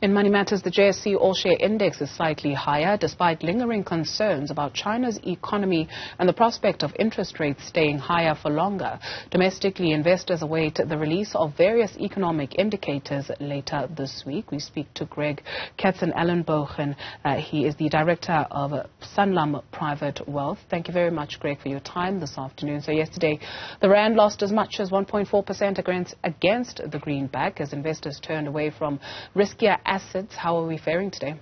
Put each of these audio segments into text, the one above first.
In money matters, the JSE All Share Index is slightly higher despite lingering concerns about China's economy and the prospect of interest rates staying higher for longer. Domestically, investors await the release of various economic indicators later this week. We speak to Greg Katzenellenbogen. He is the director of Sanlam Private Wealth. Thank you very much, Greg, for your time this afternoon. So yesterday, the rand lost as much as 1.4% against the greenback as investors turned away from riskier assets. How are we faring today?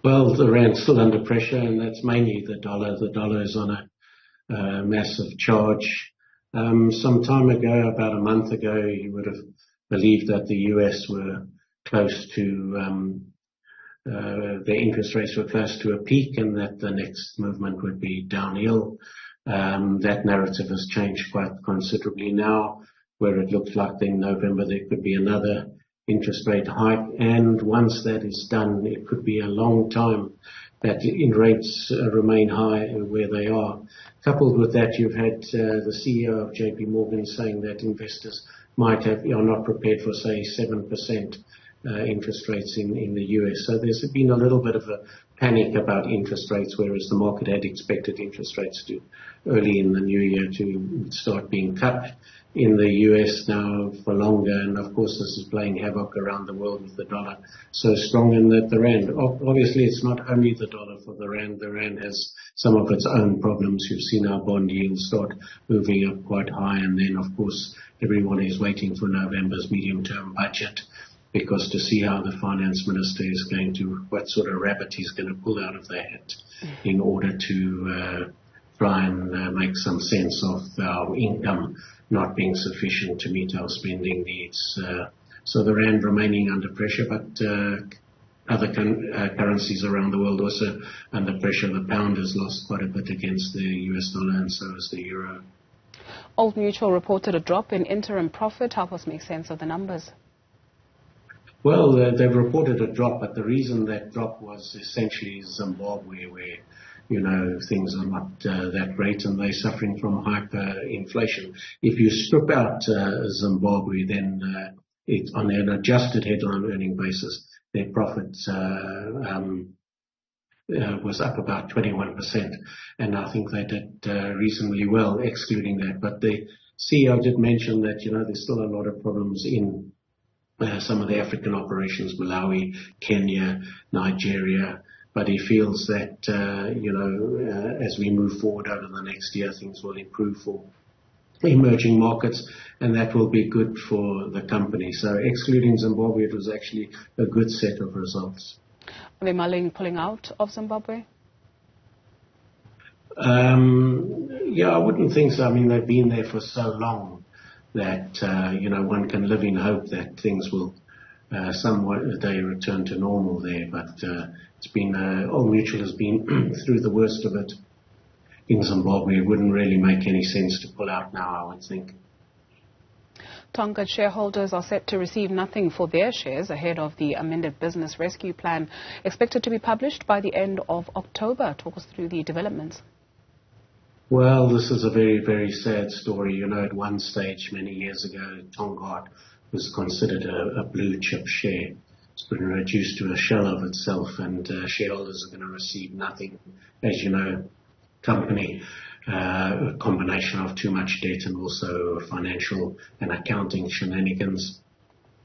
Well, the rand's still under pressure, and that's mainly the dollar. The dollar is on a massive charge. Some time ago, about a month ago, you would have believed that the US were close to, their interest rates were close to a peak and that the next movement would be downhill. That narrative has changed quite considerably now, where it looks like in November there could be another interest rate hike, and once that is done, it could be a long time that in rates remain high where they are. Coupled with that, you've had the CEO of JP Morgan saying that investors are not prepared for, say, 7% interest rates in the US. So there's been a little bit of a panic about interest rates, whereas the market had expected interest rates to early in the new year to start being cut in the US now for longer. And of course, this is playing havoc around the world with the dollar so strong, and that the rand, obviously it's not only the dollar for the rand. The rand has some of its own problems. You've seen our bond yields start moving up quite high, and then of course everyone is waiting for November's medium-term budget, because to see how the finance minister is going to, what sort of rabbit he's going to pull out of the hat in order to try and make some sense of our income not being sufficient to meet our spending needs. So the rand remaining under pressure, but other currencies around the world also under pressure. The pound has lost quite a bit against the US dollar, and so has the euro. Old Mutual reported a drop in interim profit. Help us make sense of the numbers. Well, they've reported a drop, but the reason that drop was essentially Zimbabwe, where, you know, things are not that great and they're suffering from hyperinflation. If you strip out Zimbabwe, then on an adjusted headline earning basis, their profit was up about 21%, and I think they did reasonably well excluding that. But the CEO did mention that, you know, there's still a lot of problems in some of the African operations, Malawi, Kenya, Nigeria, but he feels that, as we move forward over the next year, things will improve for emerging markets, and that will be good for the company. So excluding Zimbabwe, it was actually a good set of results. Are they mulling pulling out of Zimbabwe? Yeah, I wouldn't think so. I mean, they've been there for so long that, one can live in hope that things will somewhat a day return to normal there. But it's been, Old Mutual has been through the worst of it in Zimbabwe. It wouldn't really make any sense to pull out now, I would think. Tonga shareholders are set to receive nothing for their shares ahead of the amended business rescue plan expected to be published by the end of October. Talk us through the developments. Well, this is a very, very sad story. You know, at one stage many years ago, Tonga was considered a blue chip share. It's been reduced to a shell of itself, and shareholders are going to receive nothing. As you know, company, a combination of too much debt and also financial and accounting shenanigans,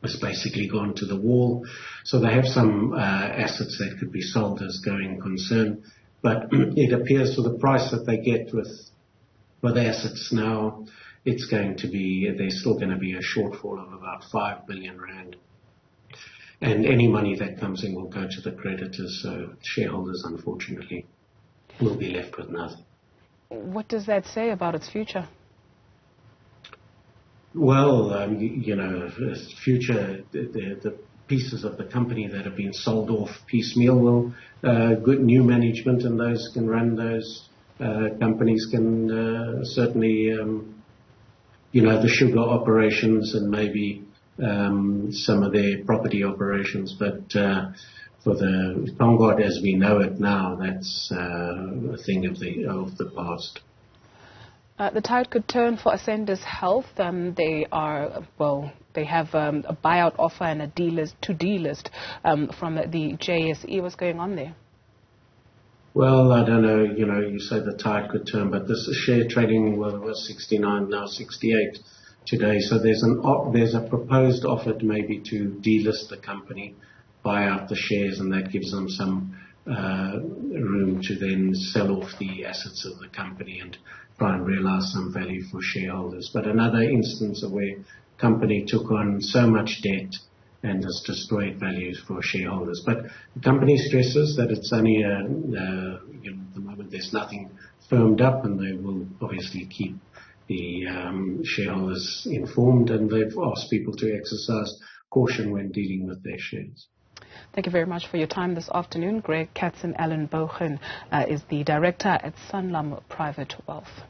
has basically gone to the wall. So they have some assets that could be sold as going concern. But it appears for the price that they get with assets now, there's still going to be a shortfall of about 5 billion rand. And any money that comes in will go to the creditors, so shareholders, unfortunately, will be left with nothing. What does that say about its future? Well, future, the pieces of the company that have been sold off piecemeal will, good new management and those can run those companies can certainly, the sugar operations and maybe some of their property operations. But for the Tonga as we know it now, that's a thing of the past. The tide could turn for Ascenda's Health. They are, they have a buyout offer and a delist to delist from the JSE. What's going on there? Well, I don't know. You say the tide could turn, but this share trading was 69, now 68 today. So there's a proposed offer maybe to delist the company, buy out the shares, and that gives them some room to then sell off the assets of the company and try and realize some value for shareholders. But another instance of where company took on so much debt and has destroyed values for shareholders. But the company stresses that it's only at the moment there's nothing firmed up, and they will obviously keep the shareholders informed, and they've asked people to exercise caution when dealing with their shares. Thank you very much for your time this afternoon. Greg Katzenellenbogen is the director at Sanlam Private Wealth.